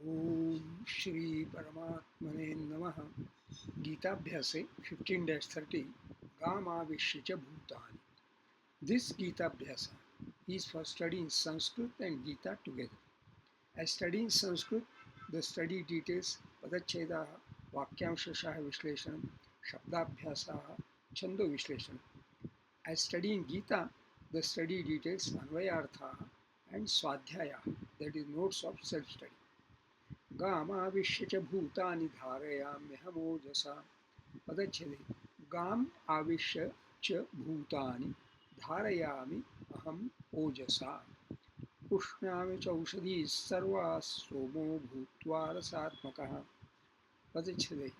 ओम श्री परमात्मने नमः। गीताभ्यासे 15-30 गामाविश्य च भूतानि. This Gita is for studying Sanskrit and Gita together. As studying Sanskrit, the study details Padacheda, Vakyamshasha Vishleshanam, Shabdabhyasa, Chando Vishleshanam. As studying Gita, the study details Anvayartha and Swadhyaya, that is notes of self-study. गामाविश्य च भूतानि धारयाम्यहमोजसा. पदच्छेदे गाम आविश्य च भूतानि धारयामि अहम ओजसा. पुष्णामि च औषधीः सर्वाः सोमो भूत्वा रसात्मकः. पदच्छेदे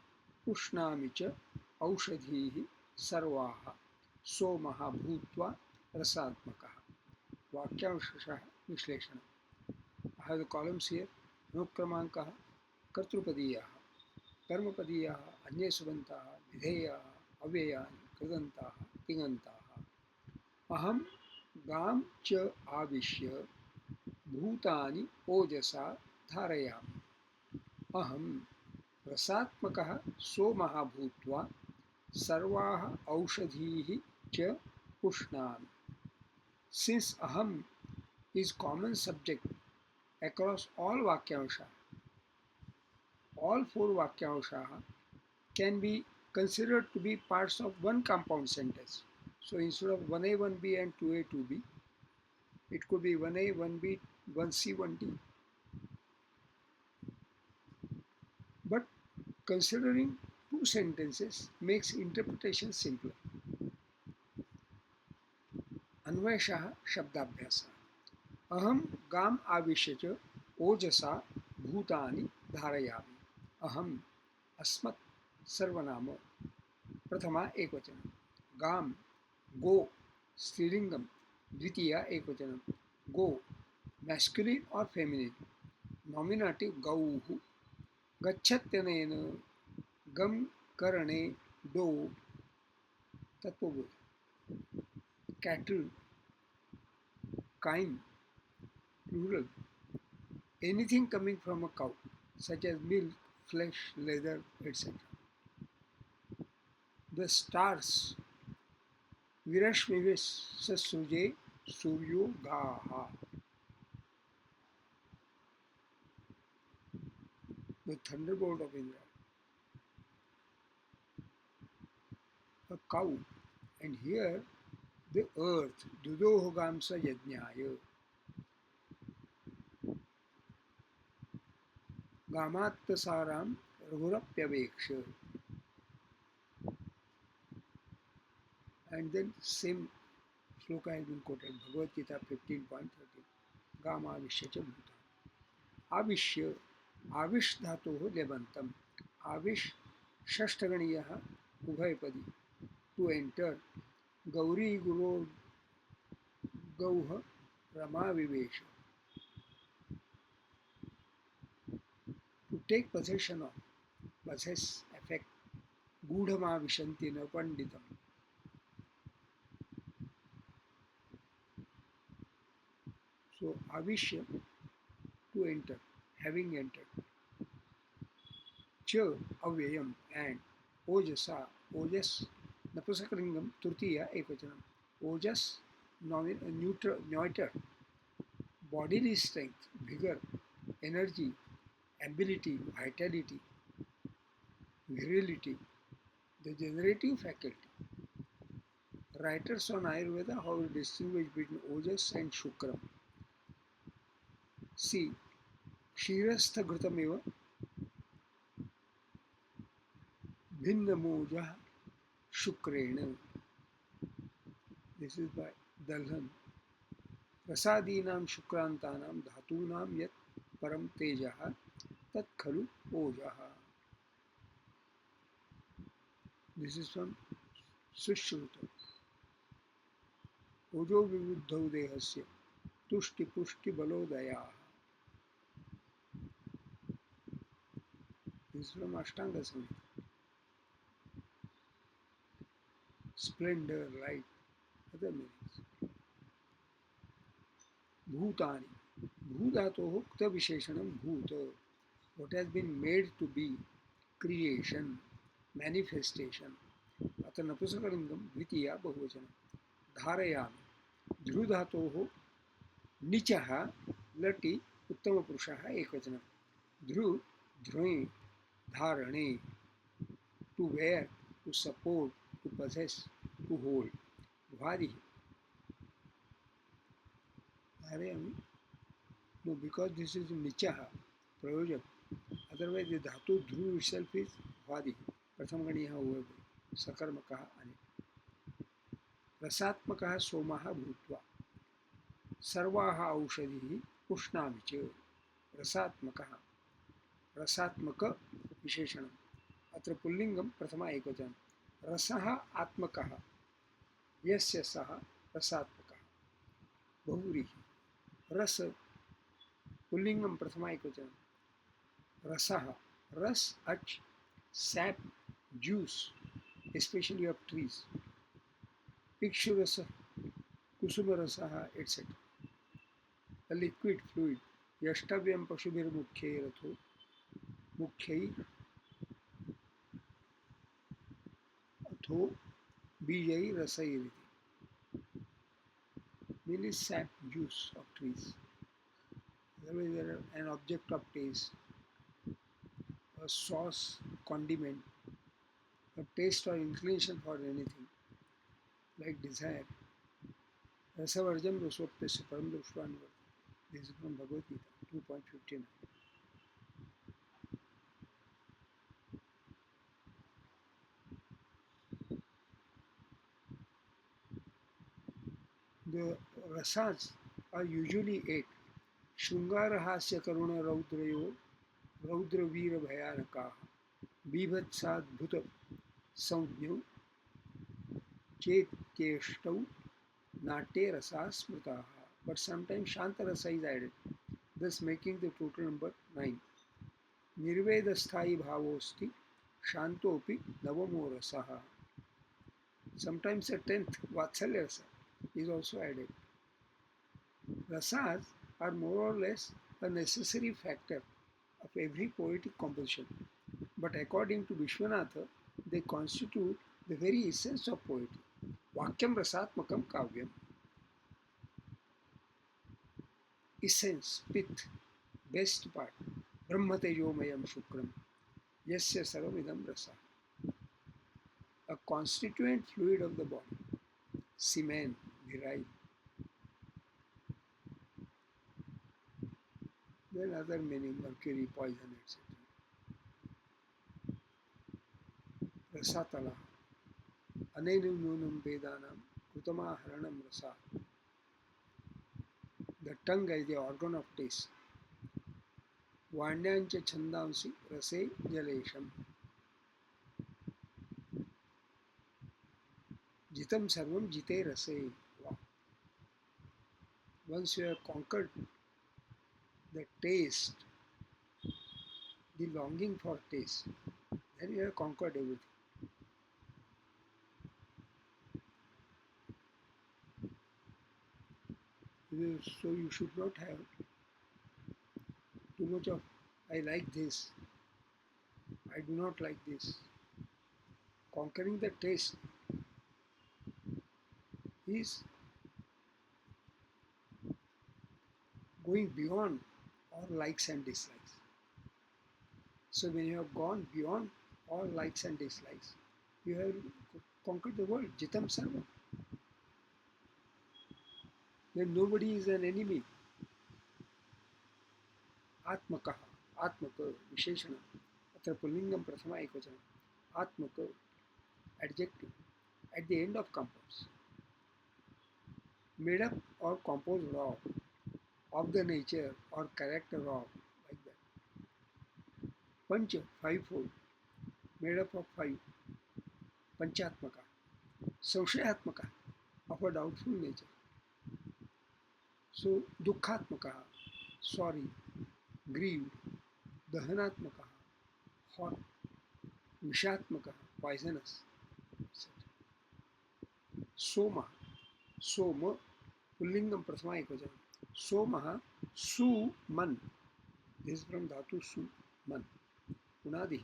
पुष्णामि च औषधीः सर्वाः सोमः भूत्वा रसात्मकः. वाक्यांशः विश्लेषण. I have the columns here. अनुक्रमाङ्कः कर्तृपदीयः, कर्मपदीयः, अन्ये सुबन्ताः, विधेयाः, अव्ययानि, कृदन्ताः, तिङन्ताः. अहं गां च आविश्य भूतानि ओजसा धारयामि. अहं रसात्मकः सोमः भूत्वा सर्वाः औषधीः च पुष्णामि. Since aham is common subject across all Vakyansha, all four Vakyansha can be considered to be parts of one compound sentence. So instead of 1A, 1B and 2A, 2B, it could be 1A, 1B, 1C, 1D. But considering two sentences makes interpretation simpler. Anvayashah Shabdabhyasa. Aham gam avisya च ओजसा भूतानि धारयामि. अहम अस्मत् सर्वनाम प्रथमा एकवचनम. गाम गो स्त्रीलिंगम. द्वितीया एकवचनम गो मैस्कुलिन और फेमिनिन. नॉमिनेटिव गौः. गच्छत्यनेन गम करणे डो Tattvabodh. Cattle kine plural. Anything coming from a cow, such as milk, flesh, leather, etc. The stars. Virashmivis sasuje suryo gaha. The thunderbolt of Indra. A cow. And here the earth. Dudohogamsa yajnaya. Gamatsaram Raghurapyaveksha. And then same shloka has been quoted. Bhagavad Gita 15.13. Gama Avishya cha bhuta. Avishya. Avish dhatoh lebantam. Avish षष्ठगणीयः उभयपदी. To enter. Gauri Guru Gauha Rama Vivesha. To take possession of, possess, affect. Gudhama Vishantina Panditam. So Avishya, to enter, having entered. Cha Avyayam and Ojasa, Ojas, Napusakalingam, Turtiya Ekvachanam. Ojas, neuter, bodily strength, vigor, energy, ability, vitality, virility, the generative faculty. Writers on Ayurveda have distinguished between Ojas and Shukram. See, Kshirastha Ghrutameva Bhinnamojah Shukrena. This is by Dalhan. Prasadinam Shukrantanam Dhatunam Yat Param Tejaha Tat Khalu Ojaha. This is from Sushruta. Ojo Vivuddhau Dehasya Tushti Pushti Balodaya. This is from Ashtanga Samhita. Splendor, light, other meanings. Bhutani. Bhudatoh ukta visheshanam bhuta. what has been made to be, creation, manifestation. अतः नपुंसकलिंगम द्वितीया बहुवचन धारयामि ध्रुधातोः निचः लटि उत्तमपुरुषः एकवचनं ध्रु ध्रुयि धारणे to wear, to support, to possess, to hold. Bhari. Dharayami. No, because this is nichaha, prayojak. Otherwise, the dhatu dhru itself is bhari. प्रथम गणी यहाँ हुए सकर्मकः अनि रसात्मकः सोमः भूत्वा सर्वाः औषधिः उष्णामि च रसात्मकः रसात्मक विशेषणम् अत्र पुल्लिङ्गं प्रथमा एकवचनं रसः आत्मकः यस्य सः रसात्मकः बहुव्रीहि रस पुल्लिङ्गं प्रथमा एकवचनं रसः रस अच sap juice especially of trees ikshurasa kusumarasah etc. A liquid fluid yashtavyam pashubhir mukhyai ratho mukhyai atho bijai rasairiti means sap juice of trees. Otherwise, there are an object of taste, a sauce, condiment, a taste or inclination for anything, like desire. Rasavarjam rasopyasya param doshvanvar. This is from Bhagavad Gita 2.59. The rasas are usually eight. Shungara hasya karuna raudrayo रौद्र वीर भयानका बीभत्साद्भुत संज्ञौ चेत्येष्टौ नाट्ये रसा स्मृताः. But sometimes Shanta rasa is added, thus making the total number 9. Nirveda sthai bhavosti Shantopi navamo rasaha. Sometimes a 10th Vatsalya rasa is also added. Rasas are more or less a necessary factor of every poetic composition, but according to Vishwanatha, they constitute the very essence of poetry. Vakyam rasatmakam kavyam. Essence, pith, best part. Brahmatejomayam shukram. Yasya sarvamidam rasa. A constituent fluid of the body. Semen, virile. Then other meaning, mercury, poison, etc. Rasatala. Anenum nunam vedanam kutamaharanam rasa. The tongue is the organ of taste. वाण्यांच छंदांसि रसे जलेशम. जितम सर्वम जिते रसे. Wow. Once you have conquered the taste, the longing for taste, then you have conquered everything. So you should not have too much of I like this, I do not like this. Conquering the taste is going beyond all likes and dislikes. So when you have gone beyond all likes and dislikes, you have conquered the world. Jitam sarvam. Then nobody is an enemy. Atmaka, Atmaka, Visheshana. Atra Pullingam Prathama Ekvachana. Atmaka, adjective, at the end of compounds. Made up or composed of the nature or character of, like that. Pancha, fivefold, made up of five. Panchatmaka. Samshayatmaka, of a doubtful nature. So, Dukkhatmaka, sorry, grieved. Dahanatmaka, hot. Vishatmaka, poisonous. Soma, Soma, Pullingam Prathama Ekvachanam. Somaha, Su Man. This is from Dhatu Su. man. Unadi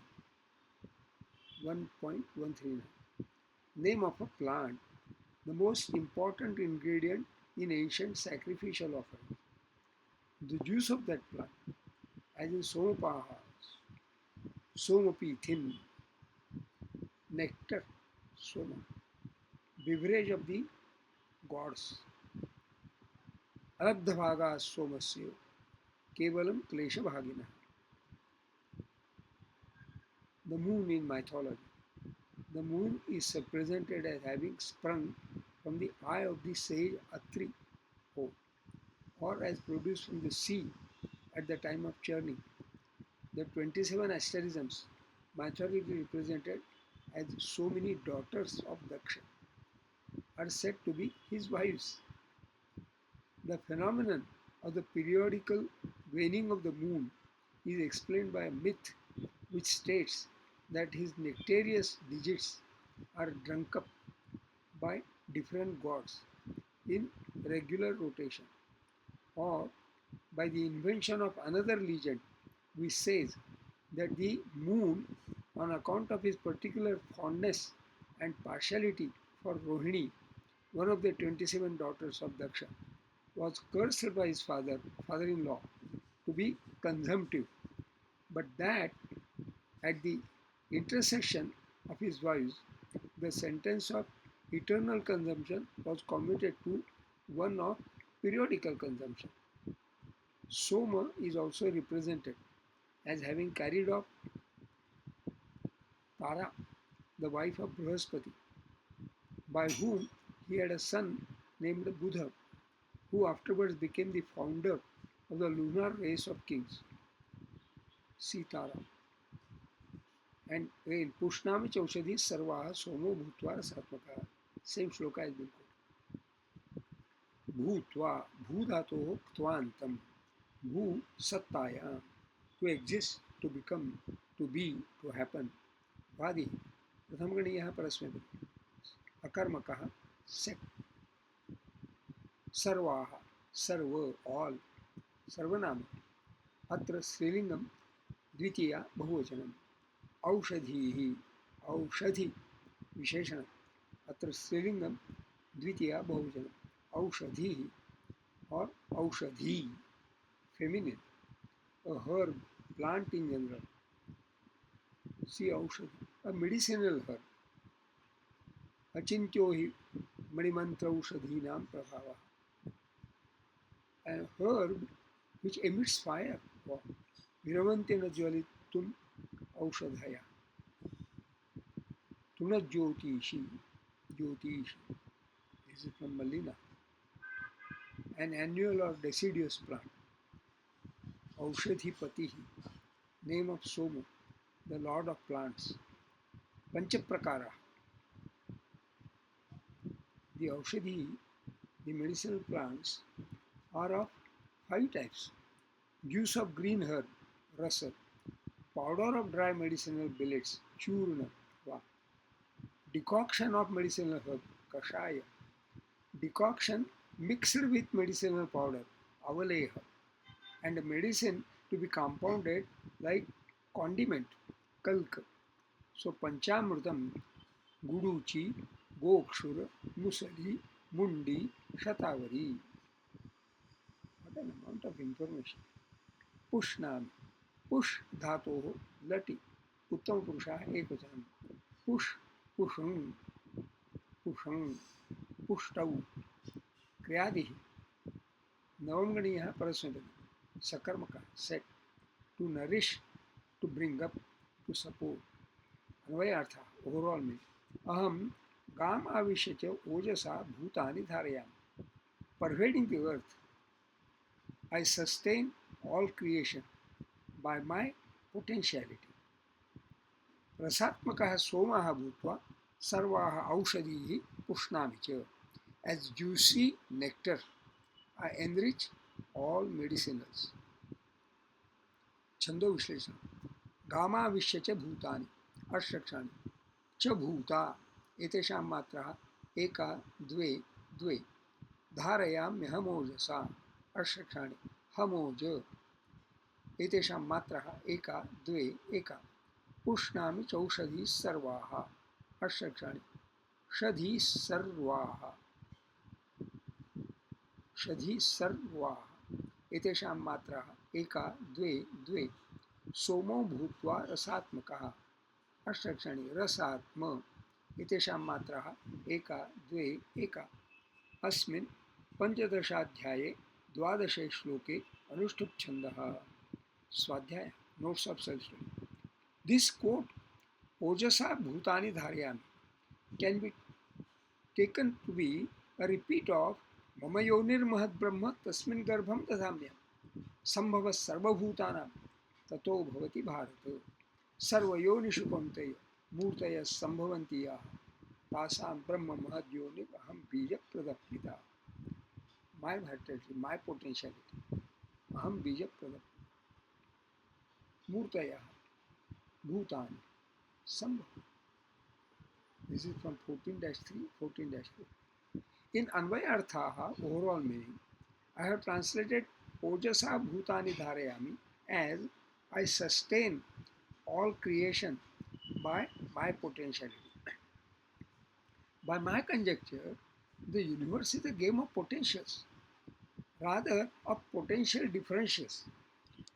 1.139. Name of a plant, the most important ingredient in ancient sacrificial offerings. The juice of that plant, as in somapaha, somapithin, nectar, soma, beverage of the gods. Arabdhavaga somasya, kevalam klesha bhagina. The moon in mythology. The moon is represented as having sprung from the eye of the sage Atri, or as produced from the sea at the time of churning. The 27 asterisms mythologically represented as so many daughters of Daksha are said to be his wives. The phenomenon of the periodical waning of the moon is explained by a myth which states that his nectareous digits are drunk up by different gods in regular rotation, or by the invention of another legend which says that the moon, on account of his particular fondness and partiality for Rohini, one of the 27 daughters of Daksha, was cursed by his father-in-law, to be consumptive, but that at the intercession of his wives, the sentence of eternal consumption was commuted to one of periodical consumption. Soma is also represented as having carried off Tara, the wife of Brihaspati, by whom he had a son named Buddha, who afterwards became the founder of the lunar race of kings, Sitara. And in Pushnami Chaushadhi Sarvaha Somo Bhutva Rasatmaka. Same shloka has been quoted. Bhutva, Bhudhato Ktvantam, Bhu Sattaya, to exist, to become, to be, to happen. Vadi, प्रथमगणी यहाँ परस्मै अकर्मकः sake सर्वाः सर्व all सर्वनाम अत्र स्त्रीलिंगम द्वितीया बहुवचनम औषधीः औषधि विशेषण अत्र स्त्रीलिंगम द्वितीया बहुवचनम औषधीः और औषधी feminine, a herb, plant in general. See औषधि, a medicinal herb. अचिन्त्यो हि मणिमंत्र औषधीनां प्रभावः. An herb which emits fire. विरवन्तेन ज्वलितुम् औषधयः. तुनज्योतिषि, ज्योतिषि. This is from Malina. An annual or deciduous plant. Aushadhipatihi, name of Soma, the lord of plants. Panchaprakara, the Aushadhi, the medicinal plants, are of 5 types. Juice of green herb, rasa. Powder of dry medicinal billets, churna. Decoction of medicinal herb, kashaya. Decoction mixed with medicinal powder, avaleha. And a medicine to be compounded like condiment, kalka. So Panchamrutam, Guduchi, Gokshura, Musali, Mundi, Shatavari. What an amount of information. Pushnam, Push Dhatoho, Lati, Uttam Purusha, Ekvachanam. Push, Pushung, Pushung, Pushtau, Kriyadihi. Navamganiya Parasmedani. Sakarmaka, set, to nourish, to bring up, to support. Anvay earth overall में अहम गाम आविश्य च ओजसा भूतानि धारयामि. Pervading the earth, I sustain all creation by my potentiality. रसात्मकः सोमः भूत्वा सर्वाः औषधीः पुष्णामि च. As juicy nectar, I enrich all medicinals. छंदो विश्लेषण. गामाविश्य च भूतानि अष्टक्षाणि च भूता एतेषां मात्राः एका द्वे द्वे. धारयाम्यहमोजसा अष्टक्षाणि हमोज. एतेषां मात्रः एका द्वे एका पुष्णामि चौषधीः सर्वाः अष्टक्षराणि षधीः सर्वाः षधीः सर्वाः एतेषां मात्रः एका द्वे द्वे सोमो भूत्वा रसात्मकः अष्टक्षराणि रसात्म एतेषां मात्रः एका द्वे एका अस्मिन् पञ्चदशाध्याये द्वादशे श्लोके अनुष्ठुप् छन्दः स्वाध्याय notes of self study this quote ओजसा भूतानि धारयामि can be taken to be a repeat of मम योनिर्महद् ब्रह्म तस्मिन् गर्भं दधाम्यहम् संभवः सर्वभूतानां ततो भवति भारत सर्वयोनिषु कौन्तेय मूर्तयः सम्भवन्ति याः तासां ब्रह्म महद् योनिः अहं बीजप्रदः पिता my vitality, my potentiality अहं बीजप्रदः मूर्तयः भूतानि संभव. This is from 14-3, 14-4. In Anvaya Arthaha, overall meaning, I have translated Ojasa Bhutani Dharayami as I sustain all creation by my potentiality. By my conjecture, the universe is a game of potentials, rather of potential differentials,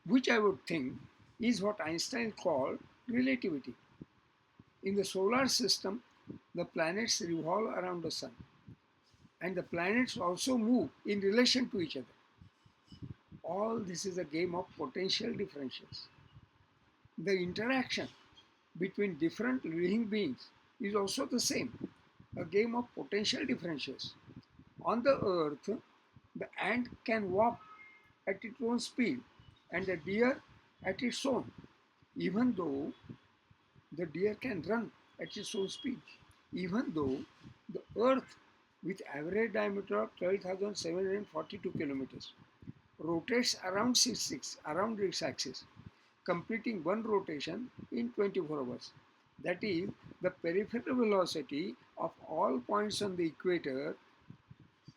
which I would think is what Einstein called relativity. In the solar system, the planets revolve around the sun, and the planets also move in relation to each other. All this is a game of potential differentials. The interaction between different living beings is also the same, a game of potential differentials. On the earth, the ant can walk at its own speed and the deer at its own, even though the deer can run at its own speed, even though the earth with average diameter of 12,742 kilometers rotates around around its axis, completing one rotation in 24 hours. That is, the peripheral velocity of all points on the equator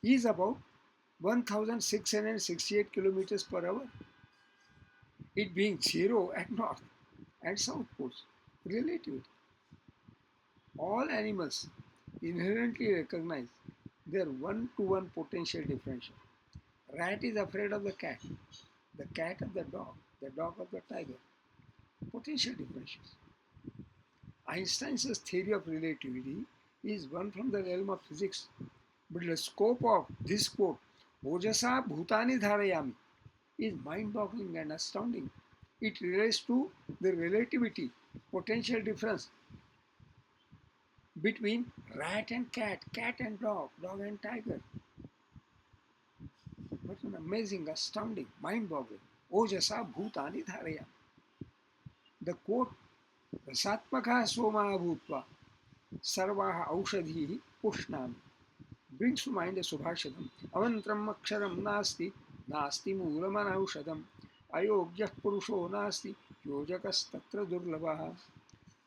is about 1,668 kilometers per hour, it being zero at north and south poles. Relativity. All animals inherently recognize their one-to-one potential differential. Rat is afraid of the cat of the dog of the tiger. Potential differentials. Einstein's theory of relativity is one from the realm of physics, but the scope of this quote, Ojasa Bhutani Dharayami, is mind-boggling and astounding. It relates to the relativity, potential difference between rat and cat and dog and tiger. What an amazing, astounding, mind-boggling. Ojasa Bhutani Dharayami. The quote, Rasatmaka Soma Bhutva Sarvaha Aushadhi Pushnami brings to mind a Subhashadam. Avantram Aksharam Nasti Nasti Moolam Aushadam Ayogyah Purusho Nasti Yojakas Tatra Durlavaha.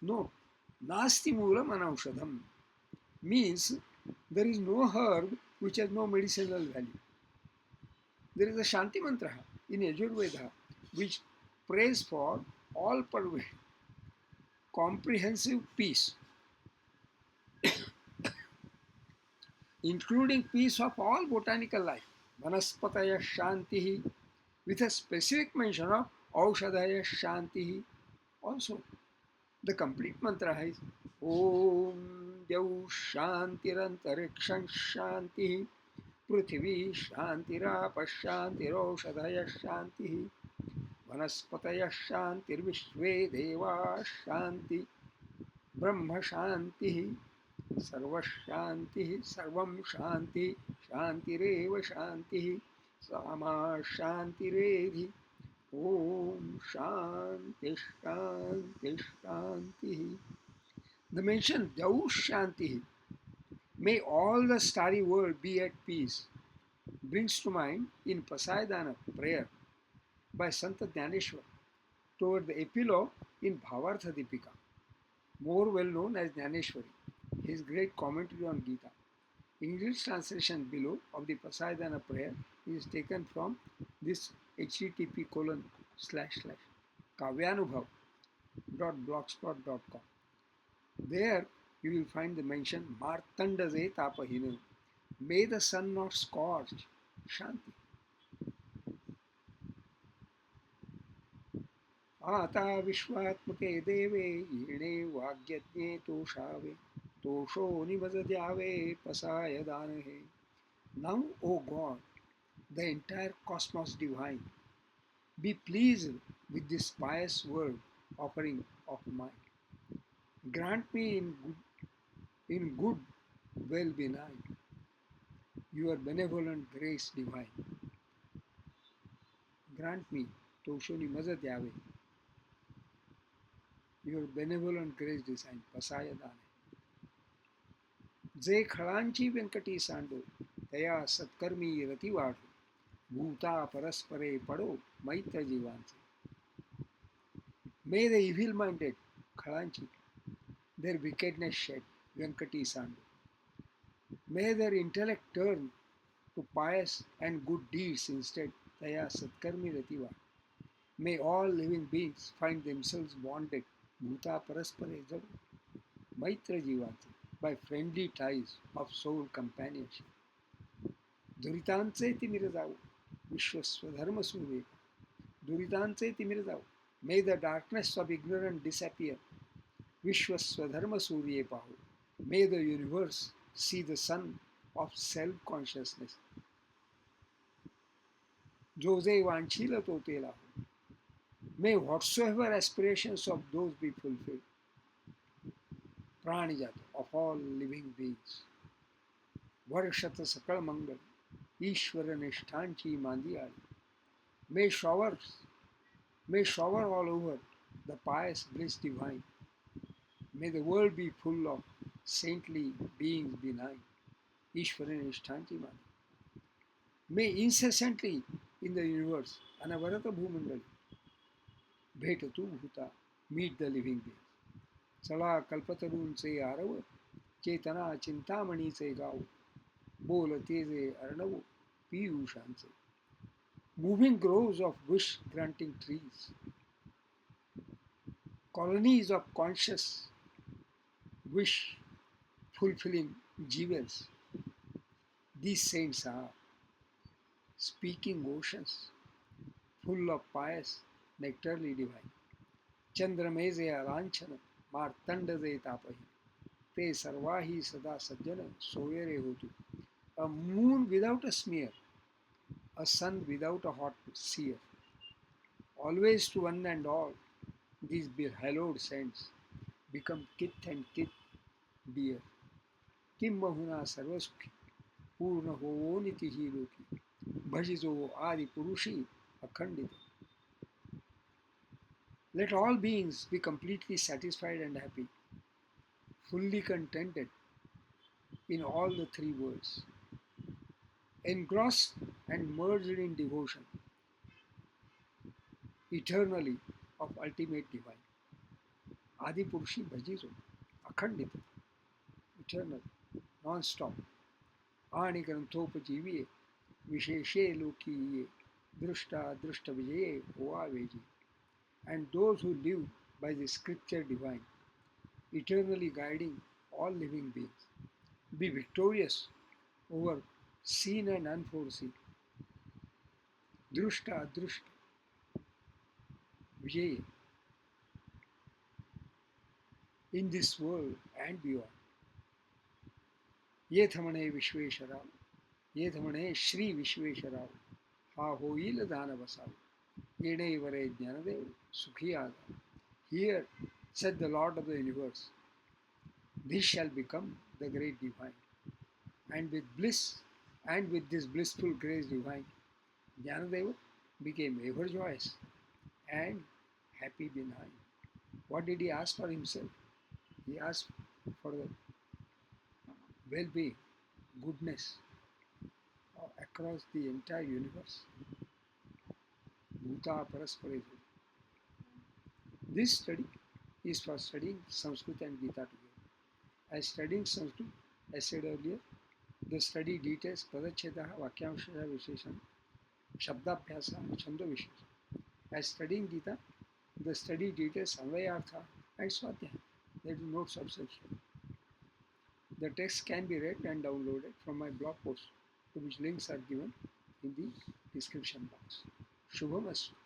Note, Nasti Moolam Anaushadam means there is no herb which has no medicinal value. There is a Shanti mantra in Yajurveda which prays for all comprehensive peace, including peace of all botanical life. Vanaspataya Shantihi, with a specific mention of Aushadaya Shantihi. Also, the complete mantra is Om Dev Shantirantarikshan Shantihi Prithvi Shantirapa Shantiroshadaya Shantihi Vanaspataya Shantirvishve Deva Shanti Brahma Shantihi Sarva Shantihi Sarvam Shanti Shantireva Shantihi Sama Shantiredhi Om Shanti Shanti Shanti. The mention Dau Shanti, may all the starry world be at peace, brings to mind in Pasaidana prayer by Santa Dnyaneshwar toward the epilogue in Bhavartha Dipika, more well known as Dnyaneshwari, his great commentary on Gita. English translation below of the Pasaidana prayer is taken from this http kavyanubhav.blogspot.com. There you will find the mention Martandaze Tapahinu. May the sun not scorch. Shanti. आता विश्वात्मके देवे येणे वाग्यज्ञे तोषावे तोषो निमज द्यावे पसाय दान हे. Now, O God, the entire cosmos divine, be pleased with this pious word offering of mine. Grant me in good well benign, your benevolent grace divine. Grant me, Toshoni Mazat Yahweh, your benevolent grace divine, Pasaya Dane. जे खळांची व्यंकटी सांडो तया सत्कर्मी रती वाढो भूता परस्परे पडो मैत्र जीवांचे. May the evil minded खळांची their wickedness shed Vyankati सांडो. May their intellect turn to pious and good deeds instead taya satkarmi rativa. May all living beings find themselves bonded bhuta paraspare jadu maitra jivati by friendly ties of soul companionship. Duritanche timir जाऊ विश्वस्वधर्म सूर्य. Duritanche timir जाऊ. May the darkness of ignorance disappear. Vishwaswadharma Surya Pahu. May the universe see the sun of self-consciousness. जो जे वांछील तो ते लाहो. May whatsoever aspirations of those be fulfilled. Pranijat of all living beings. Varshata sakal mangal. Ishvara nishthanchi mandiyali. May shower all over the pious bliss divine. May the world be full of saintly beings benign. Ishvara nishthanchi mandiyali. May incessantly in the universe, Anavarata Bhumandali, Bhetatu Bhuta, meet the living beings. Sala Kalpatarunche Arav, Chetana Chintamaniche Gau, Bola Teze Arnavu, Piyushanse. Moving groves of wish granting trees, colonies of conscious wish fulfilling jewels. These saints are speaking oceans, full of pious, nectarly divine. Chandrameze Alanchana, Martandaze Tapahi, Te Sarvahi Sada Sajjana, Soyere Hotu. A moon without a smear, a sun without a hot seer. Always to one and all, these hallowed saints become kith and kith dear. Kim Mahuna Sarvasukhi, Purna Hovoniti Hiloki, Bhajizo Adi Purushi, Akhandita. Let all beings be completely satisfied and happy, fully contented in all the three worlds, engrossed and merged in devotion, eternally of ultimate divine. Adi Purushi Bhajizo, Akhandita, eternal, non-stop. Ani Granthopajiviye, Visheshe Lokiye, Drushta Drushta Vijaye, Oaveji. And those who live by the scripture divine, eternally guiding all living beings, be victorious over seen and unforeseen. Drushta Drushta Vijay in this world and beyond. Ye thamane Vishvesharav, ye thamane Shri Vishvesharav, ha hoil dana vasav, yene vare jnanadev, sukhiyada. Here, said the Lord of the universe, this shall become the great divine. And with bliss, and with this blissful grace divine, Jnanadeva became ever joyous and happy benign. What did he ask for himself? He asked for the well-being, goodness across the entire universe. Bhuta Paraspareju. This study is for studying Sanskrit and Gita together. As studying Sanskrit, as said earlier, the study details Pradachetaha, Vakyamshaha Visheshan, Shabdabhyasa, Chanda Visheshan. As studying Gita, the study details Anvayartha and Swadhyaya, that is notes of section. The text can be read and downloaded from my blog post, to which links are given in the description box. Shubham Astu.